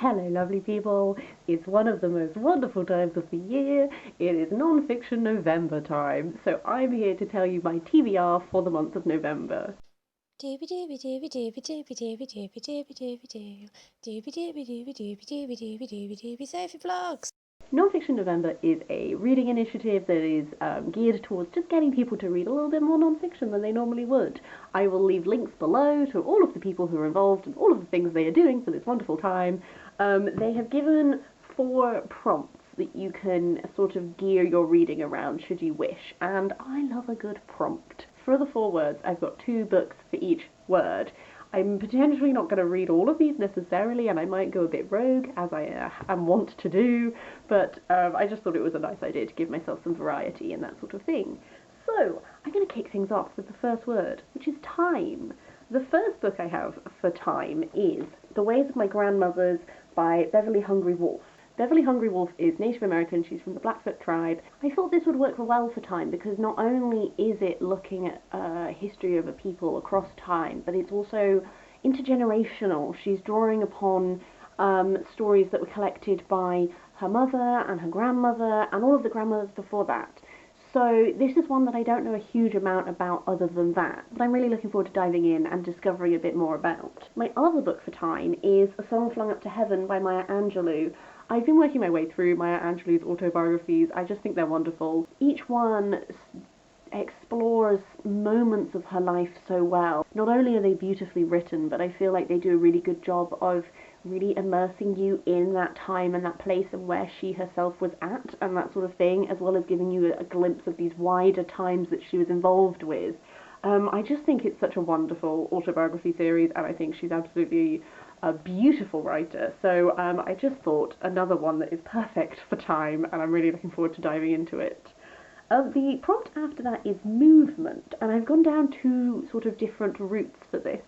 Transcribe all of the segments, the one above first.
Hello lovely people, it's one of the most wonderful times of the year. It is non-fiction November time, so I'm here to tell you my TBR for the month of November. Sophie Vlogs. Non-fiction November is a reading initiative that is geared towards just getting people to read a little bit more non-fiction than they normally would. I will leave links below to all of the people who are involved and all of the things they are doing for this wonderful time. They have given 4 prompts that you can sort of gear your reading around should you wish, and I love a good prompt. For the 4 words, I've got 2 books for each word. I'm potentially not going to read all of these necessarily, and I might go a bit rogue, as I am wont to do, but I just thought it was a nice idea to give myself some variety and that sort of thing. So, I'm going to kick things off with the first word, which is time. The first book I have for time is The Ways of My Grandmothers by Beverley Hungry Wolf. Beverley Hungry Wolf is Native American, she's from the Blackfoot tribe. I thought this would work well for time because not only is it looking at a history of a people across time, but it's also intergenerational. She's drawing upon stories that were collected by her mother and her grandmother and all of the grandmothers before that. So this is one that I don't know a huge amount about other than that, but I'm really looking forward to diving in and discovering a bit more about. My other book for time is A Song Flung Up to Heaven by Maya Angelou. I've been working my way through Maya Angelou's autobiographies. I just think they're wonderful. Each one explores moments of her life so well. Not only are they beautifully written, but I feel like they do a really good job of really immersing you in that time and that place and where she herself was at and that sort of thing, as well as giving you a glimpse of these wider times that she was involved with. I just think it's such a wonderful autobiography series, and I think she's absolutely a beautiful writer. So I just thought another one that is perfect for time, and I'm really looking forward to diving into it. The prompt after that is movement, and I've gone down 2 sort of different routes for this.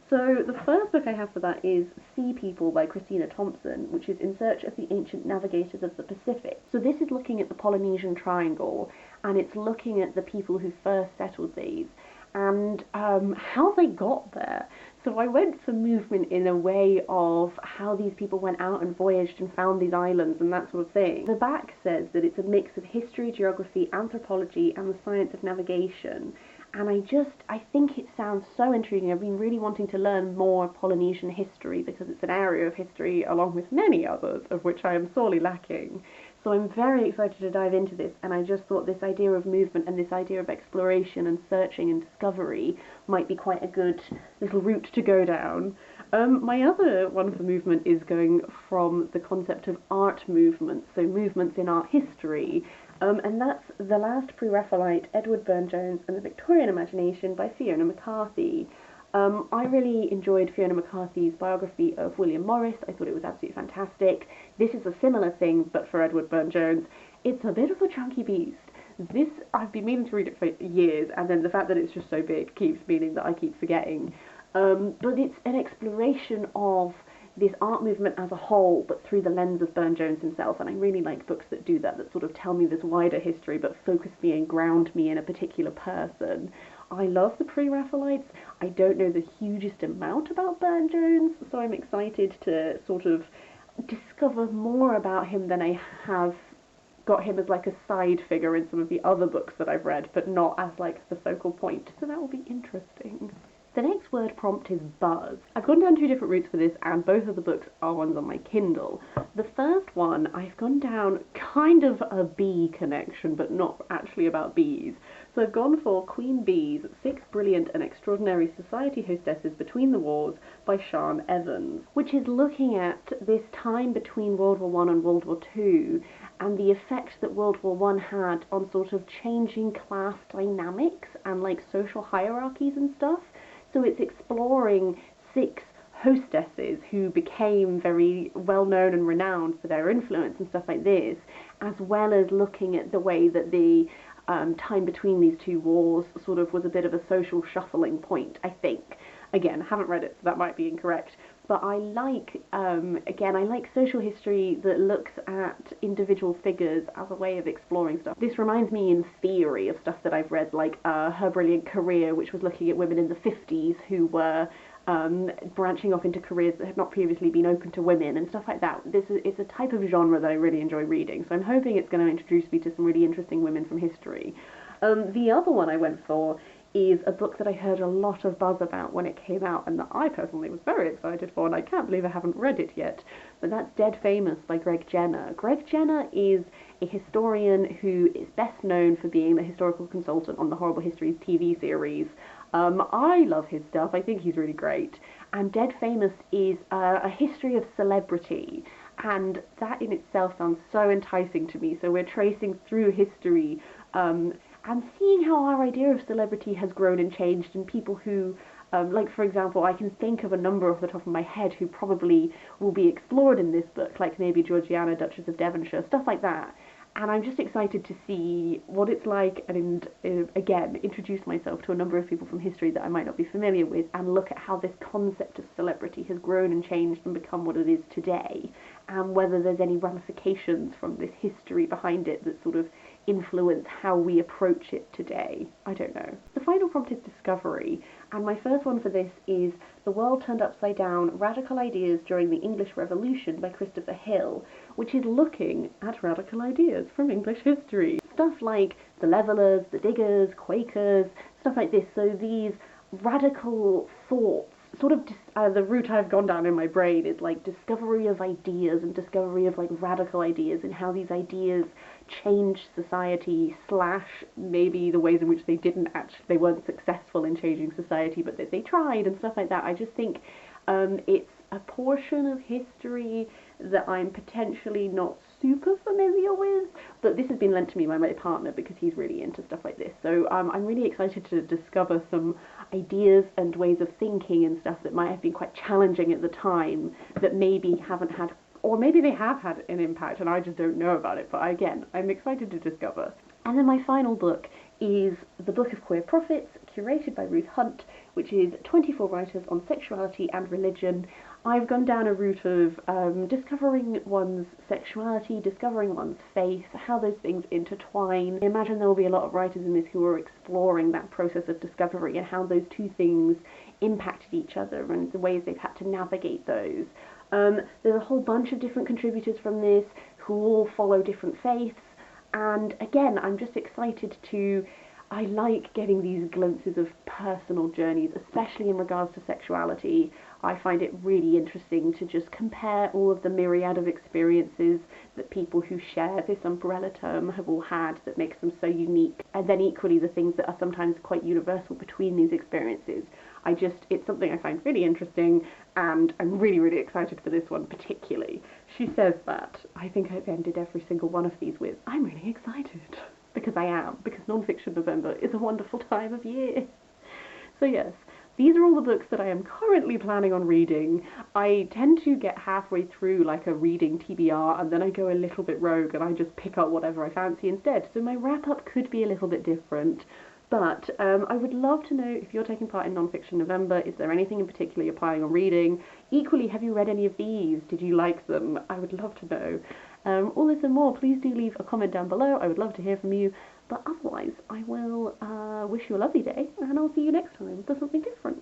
So the first book I have for that is Sea People by Christina Thompson, which is In Search of the Ancient Navigators of the Pacific. So this is looking at the Polynesian Triangle, and it's looking at the people who first settled these and how they got there. So I went for movement in a way of how these people went out and voyaged and found these islands and that sort of thing. The back says that it's a mix of history, geography, anthropology, and the science of navigation. And I think it sounds so intriguing. I've been really wanting to learn more Polynesian history because it's an area of history, along with many others, of which I am sorely lacking. So I'm very excited to dive into this, and I just thought this idea of movement and this idea of exploration and searching and discovery might be quite a good little route to go down. My other one for movement is going from the concept of art movements, so movements in art history, and that's The Last Pre-Raphaelite, Edward Burne-Jones and the Victorian Imagination by Fiona McCarthy. I really enjoyed Fiona McCarthy's biography of William Morris. I thought it was absolutely fantastic. This is a similar thing, but for Edward Burne-Jones. It's a bit of a chunky beast. This, I've been meaning to read it for years, and then the fact that it's just so big keeps meaning that I keep forgetting. But it's an exploration of this art movement as a whole, but through the lens of Burne-Jones himself, and I really like books that do that, that sort of tell me this wider history, but focus me and ground me in a particular person. I love the Pre-Raphaelites. I don't know the hugest amount about Burne-Jones, so I'm excited to sort of discover more about him than I have got him as like a side figure in some of the other books that I've read, but not as like the focal point, so that will be interesting. The next word prompt is buzz. I've gone down 2 different routes for this, and both of the books are ones on my Kindle. The first one, I've gone down kind of a bee connection, but not actually about bees. So I've gone for Queen Bee's 6 Brilliant and Extraordinary Society Hostesses Between the Wars by Sian Evans, which is looking at this time between World War I and World War II, and the effect that World War I had on sort of changing class dynamics and like social hierarchies and stuff. So it's exploring 6 hostesses who became very well known and renowned for their influence and stuff like this, as well as looking at the way that the time between these 2 wars sort of was a bit of a social shuffling point, I think. Again, haven't read it, so that might be incorrect. But I like, again, I like social history that looks at individual figures as a way of exploring stuff. This reminds me in theory of stuff that I've read, like Her Brilliant Career, which was looking at women in the 50s who were branching off into careers that had not previously been open to women and stuff like that. It's a type of genre that I really enjoy reading, so I'm hoping it's going to introduce me to some really interesting women from history. The other one I went for is a book that I heard a lot of buzz about when it came out, and that I personally was very excited for, and I can't believe I haven't read it yet. But that's Dead Famous by Greg Jenner. Greg Jenner is a historian who is best known for being the historical consultant on the Horrible Histories TV series. I love his stuff. I think he's really great. And Dead Famous is a history of celebrity, and that in itself sounds so enticing to me. So we're tracing through history and seeing how our idea of celebrity has grown and changed, and people who, like for example, I can think of a number off the top of my head who probably will be explored in this book, like maybe Georgiana, Duchess of Devonshire, stuff like that. And I'm just excited to see what it's like and again, introduce myself to a number of people from history that I might not be familiar with, and look at how this concept of celebrity has grown and changed and become what it is today, and whether there's any ramifications from this history behind it that sort of influence how we approach it today. I don't know. The final prompt is discovery, and my first one for this is The World Turned Upside Down, Radical Ideas During the English Revolution by Christopher Hill, which is looking at radical ideas from English history. Stuff like the Levellers, the Diggers, Quakers, stuff like this. So these radical thoughts, sort of the route I've gone down in my brain is like discovery of ideas and discovery of like radical ideas, and how these ideas change society, slash maybe the ways in which they weren't successful in changing society, but that they tried and stuff like that. I just think it's a portion of history that I'm potentially not super familiar with, but this has been lent to me by my partner because he's really into stuff like this. So I'm really excited to discover some ideas and ways of thinking and stuff that might have been quite challenging at the time, that maybe haven't had, or maybe they have had an impact and I just don't know about it. But again, I'm excited to discover. And then my final book is The Book of Queer Prophets, curated by Ruth Hunt, which is 24 writers on sexuality and religion. I've gone down a route of discovering one's sexuality, discovering one's faith, how those things intertwine. I imagine there will be a lot of writers in this who are exploring that process of discovery and how those two things impacted each other and the ways they've had to navigate those. There's a whole bunch of different contributors from this who all follow different faiths, and again, I'm just excited I like getting these glimpses of personal journeys, especially in regards to sexuality. I find it really interesting to just compare all of the myriad of experiences that people who share this umbrella term have all had that makes them so unique, and then equally the things that are sometimes quite universal between these experiences. It's something I find really interesting, and I'm really, really excited for this one particularly. She says that. I think I've ended every single one of these with, I'm really excited. Because I am, because non-fiction November is a wonderful time of year. So yes, these are all the books that I am currently planning on reading. I tend to get halfway through like a reading TBR, and then I go a little bit rogue and I just pick up whatever I fancy instead. So my wrap-up could be a little bit different. But I would love to know if you're taking part in Non-Fiction November. Is there anything in particular you're planning on reading? Equally, have you read any of these? Did you like them? I would love to know. All this and more, please do leave a comment down below. I would love to hear from you. But otherwise, I will wish you a lovely day, and I'll see you next time for something different.